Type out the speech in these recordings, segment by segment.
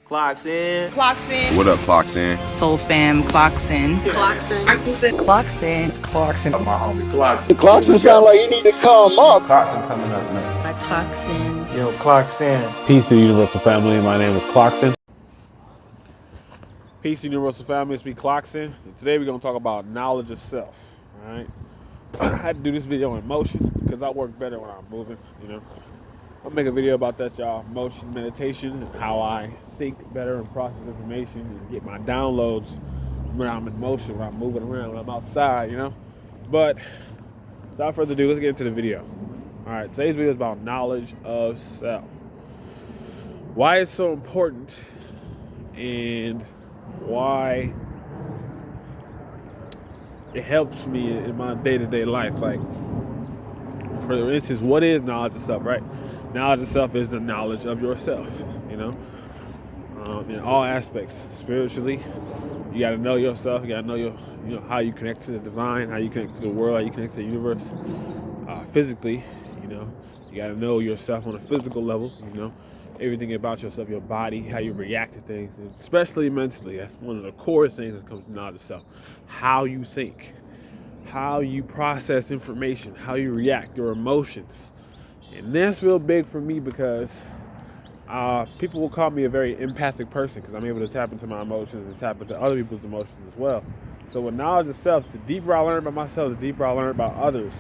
Clocks in. Clocks in. What up, Clocks in? Soul Fam, clocks in. Clocks in. Clocks in. Clocks in. My homie Clocks. The Clarkson sound like you need to come up. Clocks in coming up next. Clocks in. Yo, Clocks in. Peace to the Universal Family. My name is Clockson. Peace to the Universal Family. It's me, Clockson. And today we're going to talk about knowledge of self. All right. I had to do this video in motion because I work better when I'm moving, you know. I'll make a video about that, y'all. Motion meditation and how I think better and process information and get my downloads when I'm in motion, when I'm moving around, when I'm outside, you know. But without further ado, let's get into the video. All right, today's video is about knowledge of self. Why it's so important and why it helps me in my day-to-day life. Like, for instance, what is knowledge of self, right? Knowledge of self is the knowledge of yourself, you know, in all aspects. Spiritually, you got to know yourself. You got to know how you connect to the divine, how you connect to the world, how you connect to the universe. Physically, you know, you got to know yourself on a physical level, you know, everything about yourself, your body, how you react to things, and especially mentally. That's one of the core things that comes to knowledge of self. How you think, how you process information, how you react, your emotions. And that's real big for me because people will call me a very empathic person because I'm able to tap into my emotions and tap into other people's emotions as well. So with knowledge of self, the deeper I learn about myself, the deeper I learn about others.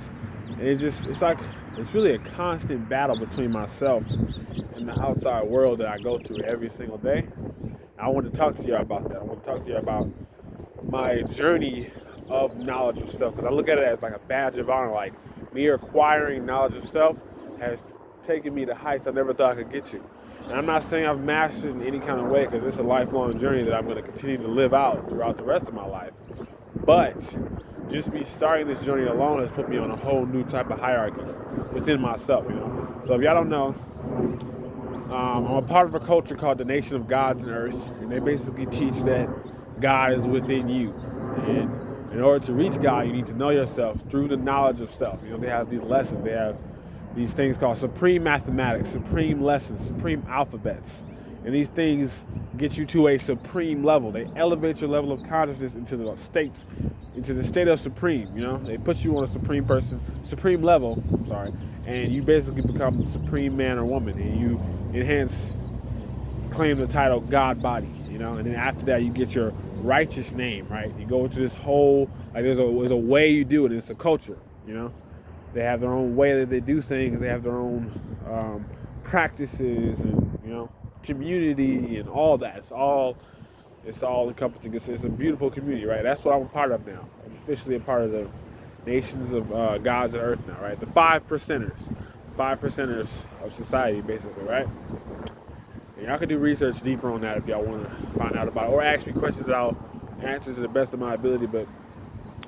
And it's really a constant battle between myself and the outside world that I go through every single day. I want to talk to you about that. I want to talk to you about my journey of knowledge of self, because I look at it as like a badge of honor. Like, me acquiring knowledge of self has taken me to heights I never thought I could get to. And I'm not saying I've mastered in any kind of way, because it's a lifelong journey that I'm going to continue to live out throughout the rest of my life. But just me starting this journey alone has put me on a whole new type of hierarchy within myself, you know. So if y'all don't know, I'm a part of a culture called the Nation of Gods and Earth, and they basically teach that God is within you. And in order to reach God, you need to know yourself through the knowledge of self. You know, they have these lessons. They have these things called supreme mathematics, supreme lessons, supreme alphabets. And these things get you to a supreme level. They elevate your level of consciousness into the state of supreme, you know? They put you on a supreme level, and you basically become the supreme man or woman, and you claim the title God body, you know? And then after that, you get your righteous name, right? You go into this whole, like, there's a way you do it. It's a culture, you know? They have their own way that they do things. They have their own practices and, you know, community and all that. It's all encompassing. It's a beautiful community, right? That's what I'm a part of now. I'm officially a part of the Nations of Gods and Earth now, right? The 5% of society, basically, right? And y'all can do research deeper on that if y'all want to find out about it, or ask me questions that I'll answer to the best of my ability. But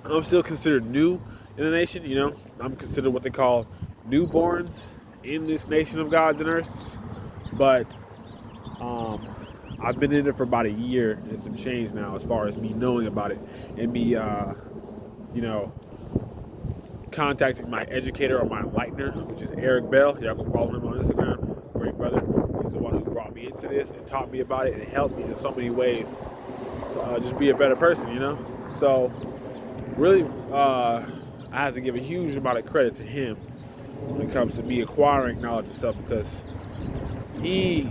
I'm still considered new in the nation, you know. I'm considered what they call newborns in this Nation of Gods and Earths. But I've been in it for about a year and some change now, as far as me knowing about it and me, you know, contacting my educator or my enlightener, which is Eric Bell. Y'all can follow him on Instagram. Great brother. He's the one who brought me into this and taught me about it and helped me in so many ways to just be a better person, you know. So really, I have to give a huge amount of credit to him when it comes to me acquiring knowledge of self, because he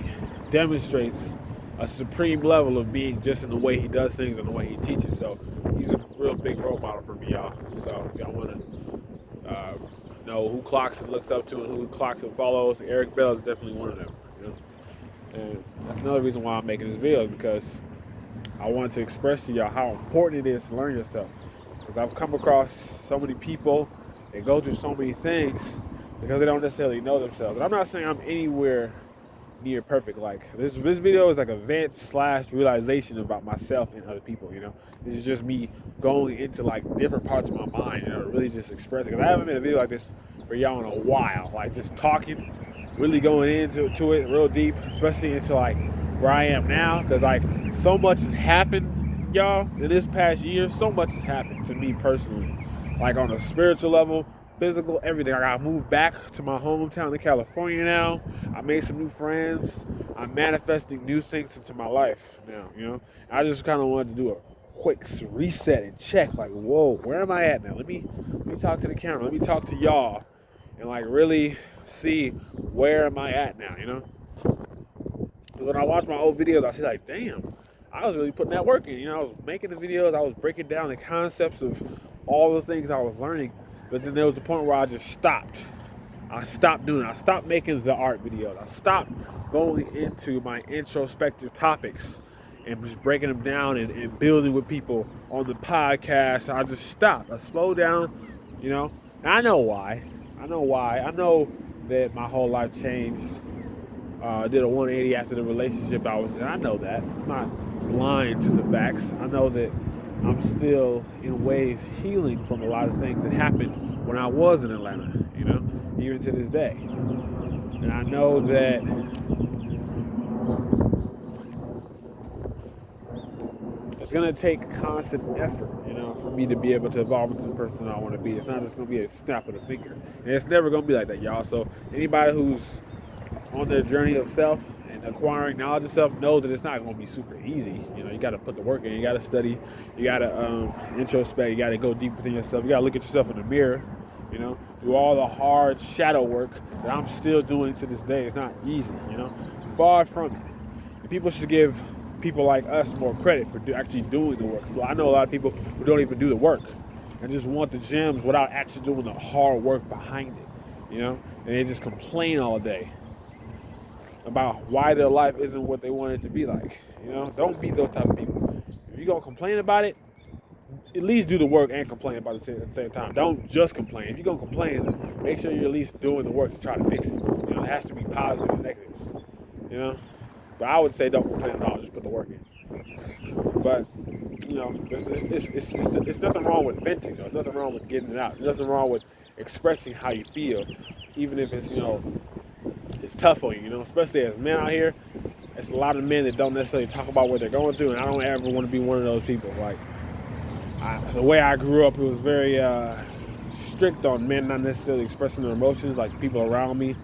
demonstrates a supreme level of being just in the way he does things and the way he teaches. So he's a real big role model for me, y'all. So if y'all want to know who Clockson looks up to and who Clockson follows, Eric Bell is definitely one of them, you know. And that's another reason why I'm making this video, because I want to express to y'all how important it is to learn yourself. Because I've come across so many people that go through so many things because they don't necessarily know themselves. And I'm not saying I'm anywhere near perfect. Like, this video is like a vent/realization about myself and other people, you know. This is just me going into like different parts of my mind, you know, really just expressing. Because I haven't made a video like this for y'all in a while. Like, just talking, really going into it real deep, especially into like where I am now. Because like, so much has happened, y'all, in this past year. So much has happened to me personally, like on a spiritual level, physical, everything. I got moved back to my hometown in California now. I made some new friends. I'm manifesting new things into my life now, you know. I just kind of wanted to do a quick reset and check, like, whoa, where am I at now? Let me talk to the camera. Let me talk to y'all and like really see where am I at now, you know. Because when I watch my old videos, I see like, damn, I was really putting that work in. You know, I was making the videos, I was breaking down the concepts of all the things I was learning. But then there was a point where I just stopped. I stopped doing it. I stopped making the art videos. I stopped going into my introspective topics and just breaking them down and building with people on the podcast. I just stopped. I slowed down, you know. And I know why. I know that my whole life changed. Did a 180 after the relationship I was in. I know that. I'm not blind to the facts. I know that I'm still, in ways, healing from a lot of things that happened when I was in Atlanta, you know, even to this day. And I know that it's going to take constant effort, you know, for me to be able to evolve into the person I want to be. It's not just going to be a snap of the finger. And it's never going to be like that, y'all. So anybody who's on their journey of self and acquiring knowledge of self knows that it's not going to be super easy. You know, you got to put the work in. You got to study. You got to introspect. You got to go deep within yourself. You got to look at yourself in the mirror. You know, do all the hard shadow work that I'm still doing to this day. It's not easy. You know, far from it. And people should give people like us more credit for actually doing the work. So I know a lot of people who don't even do the work and just want the gems without actually doing the hard work behind it. You know, and they just complain all day about why their life isn't what they want it to be like. You know, don't be those type of people. If you're going to complain about it, at least do the work and complain about it at the same time. Don't just complain. If you're going to complain, make sure you're at least doing the work to try to fix it. You know, it has to be positives and negatives. You know? But I would say don't complain at all. Just put the work in. But, you know, it's nothing wrong with venting. There's nothing wrong with getting it out. There's nothing wrong with expressing how you feel, even if it's, you know, it's tough on you, you know, especially as men out here. It's a lot of men that don't necessarily talk about what they're going through, and I don't ever want to be one of those people. Like, the way I grew up, it was very strict on men not necessarily expressing their emotions. Like, people around me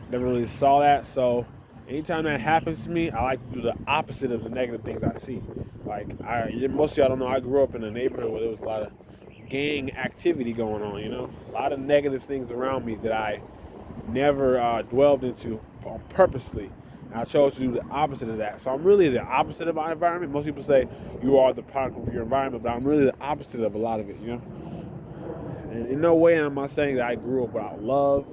never really saw that. So anytime that happens to me, I like to do the opposite of the negative things I see. Like, most of y'all don't know, I grew up in a neighborhood where there was a lot of gang activity going on, you know, a lot of negative things around me that I never dwelled into purposely. And I chose to do the opposite of that. So I'm really the opposite of my environment. Most people say you are the product of your environment, but I'm really the opposite of a lot of it, you know. And in no way am I saying that I grew up without love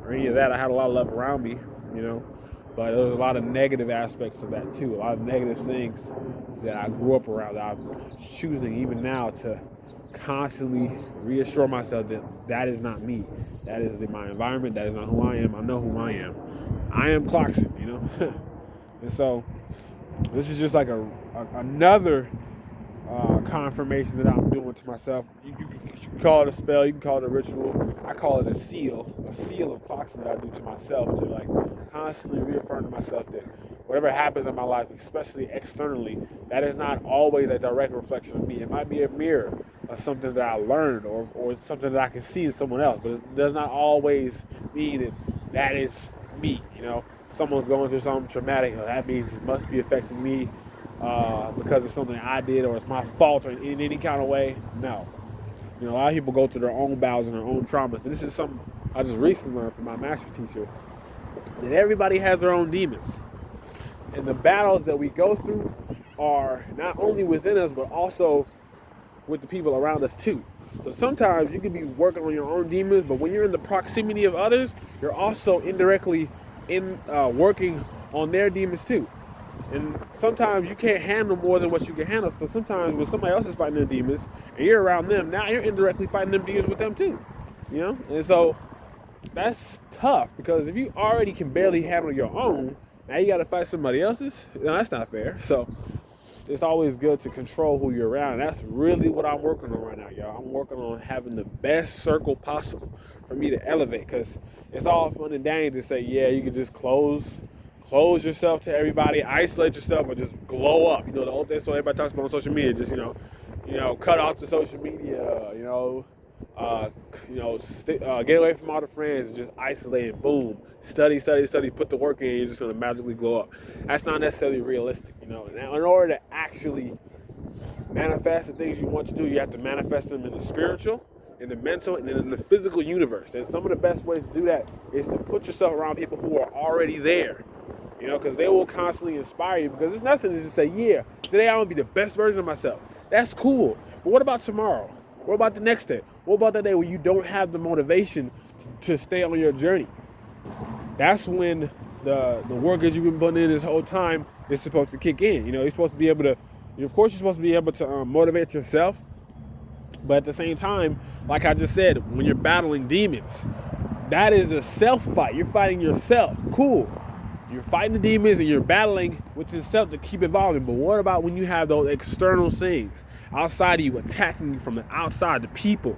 or any of that. I had a lot of love around me, you know, but there was a lot of negative aspects of that too. A lot of negative things that I grew up around that I'm choosing even now to constantly reassure myself that that is not me. That is my environment. That is not who I am. I know who I am. I am Clarkson, you know. And so this is just like another confirmation that I'm doing to myself. You can call it a spell. You can call it a ritual. I call it a seal of Clarkson that I do to myself to like constantly reaffirm to myself that whatever happens in my life, especially externally, that is not always a direct reflection of me. It might be a mirror of something that I learned or something that I can see in someone else, but it does not always mean that that is me. You know, someone's going through something traumatic, that means it must be affecting me because of something I did or it's my fault or in any kind of way. No. You know, a lot of people go through their own battles and their own traumas. And this is something I just recently learned from my master teacher, that everybody has their own demons. And the battles that we go through are not only within us, but also with the people around us too. So sometimes you can be working on your own demons, but when you're in the proximity of others, you're also indirectly working on their demons too. And sometimes you can't handle more than what you can handle. So sometimes when somebody else is fighting their demons and you're around them, now you're indirectly fighting them demons with them too. You know? And so that's tough, because if you already can barely handle your own, now you got to fight somebody else's. No, that's not fair. So it's always good to control who you're around. And that's really what I'm working on right now, y'all. I'm working on having the best circle possible for me to elevate, because it's all fun and dandy to say, yeah, you can just close yourself to everybody, isolate yourself, or just glow up. You know, the old thing so everybody talks about on social media, just, you know, cut off the social media, you know, Get away from all the friends and just isolate and boom, study, put the work in, you're just gonna magically glow up. That's not necessarily realistic, Now, in order to actually manifest the things you want to do, you have to manifest them in the spiritual, in the mental, and in the physical universe. And some of the best ways to do that is to put yourself around people who are already there. Because they will constantly inspire you. Because there's nothing to just say, yeah, today I'm gonna be the best version of myself. That's cool. But what about tomorrow? What about the next day? What about the day where you don't have the motivation to stay on your journey? That's when the work that you've been putting in this whole time is supposed to kick in. You're supposed to be able to, of course, you're supposed to be able to motivate yourself. But at the same time, like I just said, when you're battling demons, that is a self fight. You're fighting yourself. Cool. You're fighting the demons and you're battling with yourself to keep evolving. But what about when you have those external things outside of you attacking you from the outside, the people?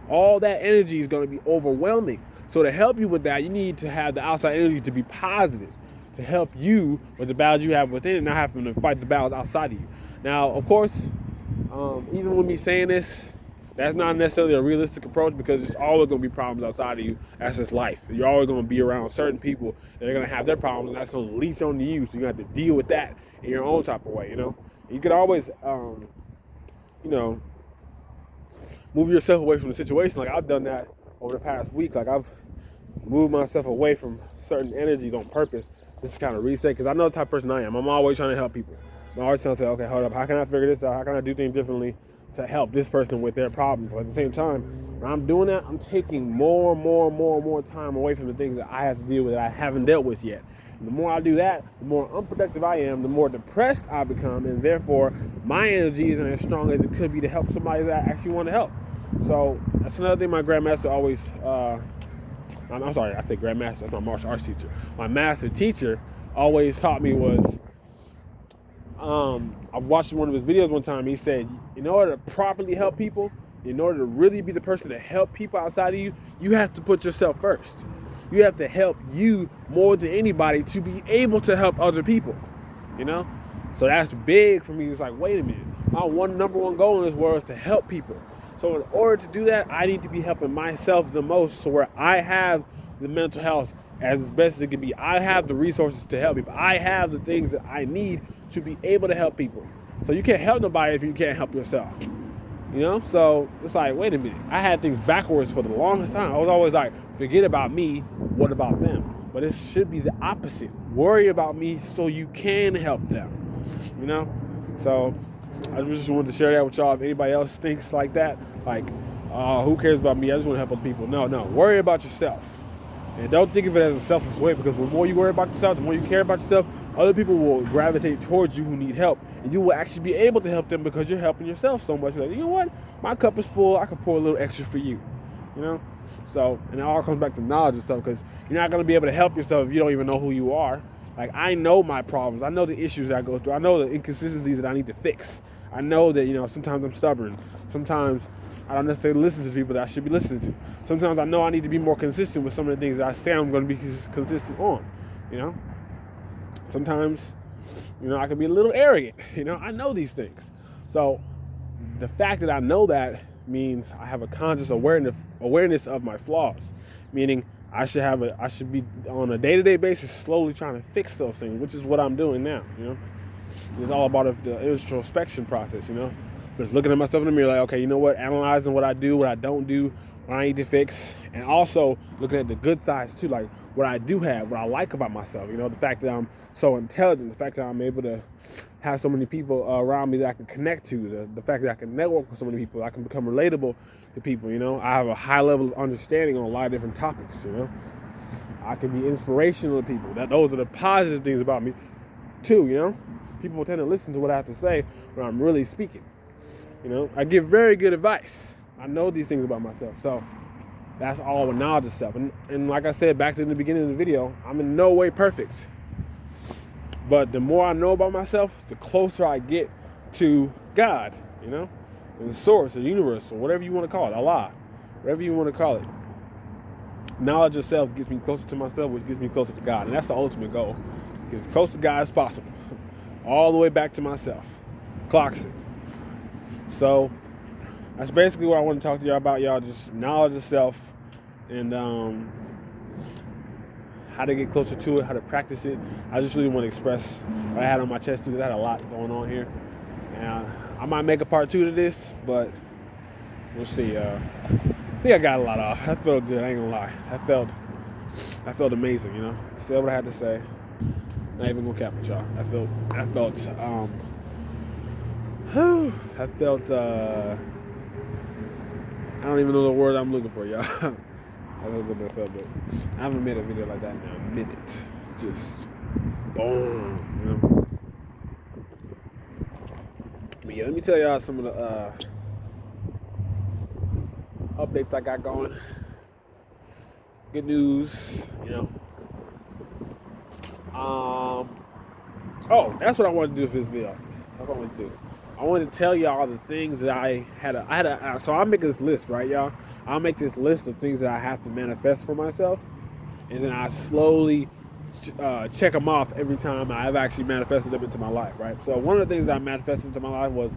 All that energy is going to be overwhelming. So to help you with that, you need to have the outside energy to be positive, to help you with the battles you have within and not having to fight the battles outside of you. Now, of course, even with me saying this, that's not necessarily a realistic approach because there's always going to be problems outside of you. That's just life. You're always going to be around certain people that are going to have their problems, and that's going to leach onto you. So you have to deal with that in your own type of way, You could always, move yourself away from the situation. Like I've done that over the past week. Like I've moved myself away from certain energies on purpose just to kind of reset because I know the type of person I am. I'm always trying to help people. I'm always trying to say, okay, hold up. How can I figure this out? How can I do things differently to help this person with their problems? But at the same time, when I'm doing that, I'm taking more time away from the things that I have to deal with that I haven't dealt with yet. And the more I do that, the more unproductive I am, the more depressed I become, and therefore my energy isn't as strong as it could be to help somebody that I actually want to help. So that's another thing my grandmaster always, I'm sorry, I say grandmaster, that's my martial arts teacher. My master teacher always taught me was, I watched one of his videos one time. He said, in order to properly help people, in order to really be the person to help people outside of you, you have to put yourself first. You have to help you more than anybody to be able to help other people, So that's big for me. It's like, wait a minute. My number one goal in this world is to help people. So in order to do that, I need to be helping myself the most so where I have the mental health as best as it can be. I have the resources to help people. I have the things that I need to be able to help people. So you can't help nobody if you can't help yourself. So it's like, wait a minute. I had things backwards for the longest time. I was always like, forget about me, what about them? But it should be the opposite. Worry about me so you can help them. So I just wanted to share that with y'all. If anybody else thinks like that, like, who cares about me? I just want to help other people. No, worry about yourself. And don't think of it as a selfish way, because the more you worry about yourself, the more you care about yourself, other people will gravitate towards you who need help, and you will actually be able to help them because you're helping yourself so much. You're like, you know what? My cup is full. I could pour a little extra for you. So, and it all comes back to knowledge and stuff, because you're not going to be able to help yourself if you don't even know who you are. Like, I know my problems. I know the issues that I go through. I know the inconsistencies that I need to fix. I know that, sometimes I'm stubborn. Sometimes I don't necessarily listen to people that I should be listening to. Sometimes I know I need to be more consistent with some of the things that I say I'm going to be consistent on, Sometimes, I can be a little arrogant, I know these things. So the fact that I know that means I have a conscious awareness of my flaws, meaning I should be on a day-to-day basis slowly trying to fix those things, which is what I'm doing now, It's all about the introspection process, Just looking at myself in the mirror like, okay, you know what? Analyzing what I do, what I don't do, what I need to fix, and also looking at the good sides too, like what I do have, what I like about myself, the fact that I'm so intelligent, the fact that I'm able to have so many people around me that I can connect to, the fact that I can network with so many people, I can become relatable to people, I have a high level of understanding on a lot of different topics, I can be inspirational to people. Those are the positive things about me too, People tend to listen to what I have to say when I'm really speaking. I give very good advice. I know these things about myself. So that's all with knowledge and stuff. And like I said back to the beginning of the video, I'm in no way perfect. But the more I know about myself, the closer I get to God, and the source, the universe, or whatever you want to call it, Allah, whatever you want to call it. Knowledge of self gets me closer to myself, which gets me closer to God. And that's the ultimate goal. Get as close to God as possible. All the way back to myself. Clocks it. So that's basically what I want to talk to y'all about, y'all. Just knowledge of self and how to get closer to it, how to practice it. I just really want to express what I had on my chest because I had a lot going on here. And I might make a part 2 to this, but we'll see. I think I got a lot off. I felt good, I ain't gonna lie. I felt amazing, you know. Said what I had to say. Not even gonna cap with y'all. I felt I don't even know the word I'm looking for, y'all. I don't know what I felt, but I haven't made a video like that in a minute. Just boom, you know. But yeah, let me tell y'all some of the updates I got going. Good news, you know. Oh, that's what I wanted to do for this video. That's what I wanted to do. I wanted to tell y'all the things that I had so I'll make this list, right, y'all? I'll make this list of things that I have to manifest for myself, and then I slowly check them off every time I've actually manifested them into my life, right? So one of the things that I manifested into my life was,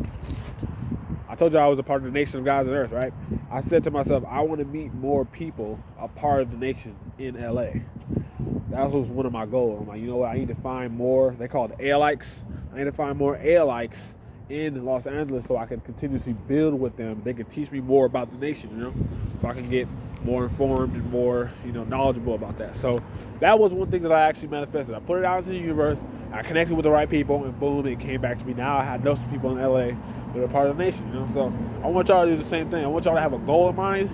I told you I was a part of the nation of gods on earth, right? I said to myself, I want to meet more people a part of the nation in LA. That was one of my goals. I'm like, you know what? I need to find more. They call it ALikes. I need to find more ALikes in Los Angeles so I can continuously build with them. They can teach me more about the nation, you know, so I can get more informed and more, you know, knowledgeable about that. So that was one thing that I actually manifested. I put it out into the universe. I connected with the right people, and boom, it came back to me. Now I had know some people in LA that are part of the nation, you know. So I want y'all to do the same thing. I want y'all to have a goal in mind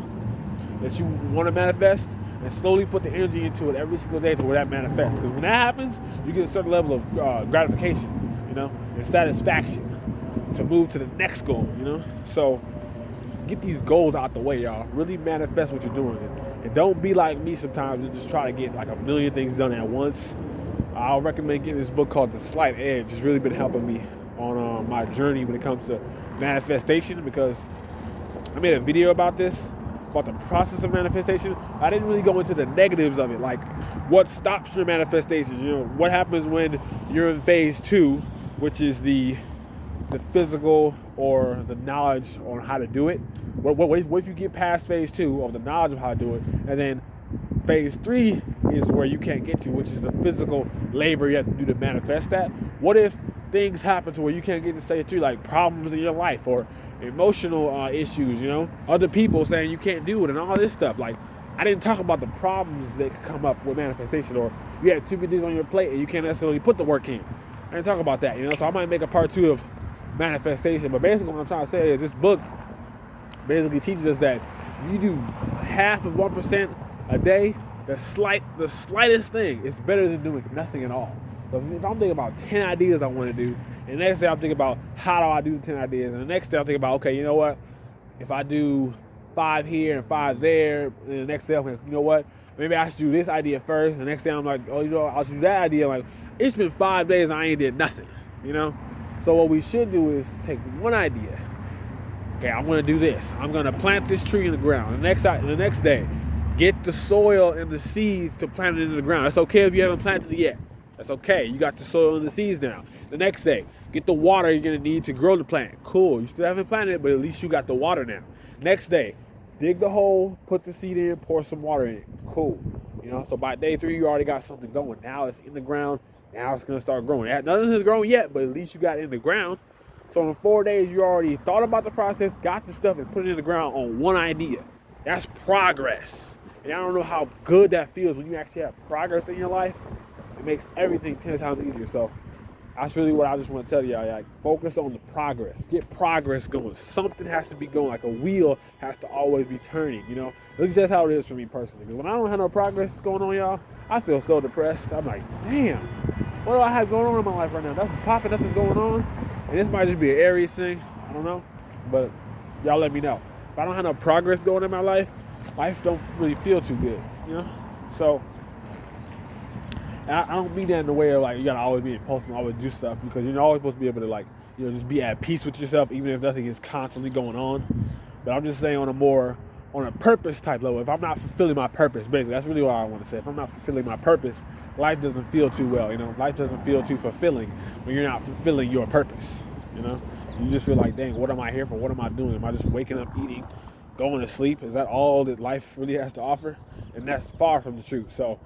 that you want to manifest, and slowly put the energy into it every single day to where that manifests. Because when that happens, you get a certain level of gratification, you know, and satisfaction to move to the next goal, you know. So get these goals out the way, y'all. Really manifest what you're doing, and don't be like me sometimes and just try to get like a million things done at once. I'll recommend getting this book called The Slight Edge. It's really been helping me on my journey when it comes to manifestation, because I made a video about this, about the process of manifestation. I didn't really go into the negatives of it, like what stops your manifestation, you know, what happens when you're in phase 2, which is the physical or the knowledge on how to do it. What if you get past phase 2 of the knowledge of how to do it, and then phase 3 is where you can't get to, which is the physical labor you have to do to manifest that. What if things happen to where you can't get to phase 3, like problems in your life or emotional issues, you know, other people saying you can't do it and all this stuff. Like, I didn't talk about the problems that could come up with manifestation, or you have too many things on your plate and you can't necessarily put the work in. I didn't talk about that, you know. So I might make a part 2 of manifestation, but basically what I'm trying to say is this book basically teaches us that if you do half of 1% a day, the slightest thing is better than doing nothing at all. So if I'm thinking about 10 ideas I want to do, and the next day I'm thinking about how do I do the 10 ideas, and the next day I'm thinking about, okay, you know what, if I do 5 here and 5 there, and the next day I'm like, you know what, maybe I should do this idea first, and the next day I'm like, oh, you know, I'll do that idea. Like, it's been 5 days and I ain't did nothing, you know. So what we should do is take one idea. Okay, I'm going to do this. I'm going to plant this tree in the ground. The next day, get the soil and the seeds to plant it in the ground. It's okay if you haven't planted it yet. That's okay. You got the soil and the seeds now. The next day, get the water you're going to need to grow the plant. Cool. You still haven't planted it, but at least you got the water now. Next day, dig the hole, put the seed in, pour some water in it. Cool. You know, so by day 3, you already got something going. Now it's in the ground. Now it's going to start growing. Nothing has grown yet, but at least you got it in the ground. So in 4 days, you already thought about the process, got the stuff, and put it in the ground on one idea. That's progress. And I don't know how good that feels when you actually have progress in your life. It makes everything 10 times easier. So that's really what I just want to tell y'all. Like, focus on the progress. Get progress going. Something has to be going. Like a wheel has to always be turning, you know? At least that's how it is for me personally. Because when I don't have no progress going on, y'all, I feel so depressed. I'm like, damn, what do I have going on in my life right now? Nothing's popping, nothing's going on. And this might just be an Aries thing. I don't know. But y'all let me know. If I don't have no progress going in my life don't really feel too good, you know? So I don't mean that in the way of like you gotta always be impulsive and always do stuff, because you're always supposed to be able to, like, you know, just be at peace with yourself even if nothing is constantly going on. But I'm just saying on a purpose type level, if I'm not fulfilling my purpose, basically, that's really what I want to say. If I'm not fulfilling my purpose, life doesn't feel too well, you know? Life doesn't feel too fulfilling when you're not fulfilling your purpose, you know? You just feel like, dang, what am I here for? What am I doing? Am I just waking up, eating, going to sleep? Is that all that life really has to offer? And that's far from the truth. So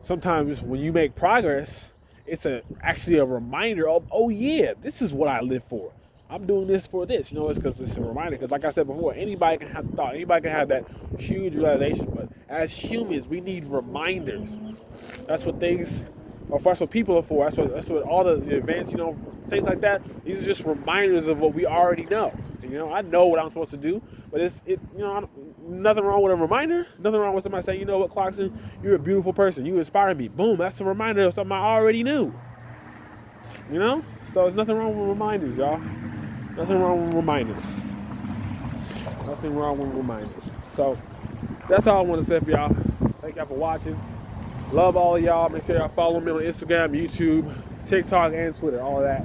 sometimes when you make progress, it's actually a reminder of, oh yeah, this is what I live for. I'm doing this for this. You know, it's because it's a reminder. Because like I said before, anybody can have thought. Anybody can have that huge realization. But as humans, we need reminders. That's what things, or that's what people are for. That's what all the events, you know, things like that. These are just reminders of what we already know. And, you know, I know what I'm supposed to do. But you know, nothing wrong with a reminder. Nothing wrong with somebody saying, you know what, Clarkson, you're a beautiful person. You inspire me. Boom, that's a reminder of something I already knew. You know? So there's nothing wrong with reminders, y'all. Nothing wrong with reminders. Nothing wrong with reminders. So that's all I want to say for y'all. Thank y'all for watching. Love all of y'all. Make sure y'all follow me on Instagram, YouTube, TikTok, and Twitter. All of that.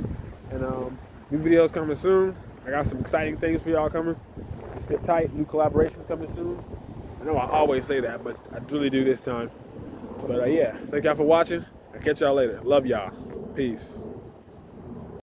And new videos coming soon. I got some exciting things for y'all coming. Just sit tight. New collaborations coming soon. I know I always say that, but I really do this time. But yeah, thank y'all for watching. I'll catch y'all later. Love y'all. Peace.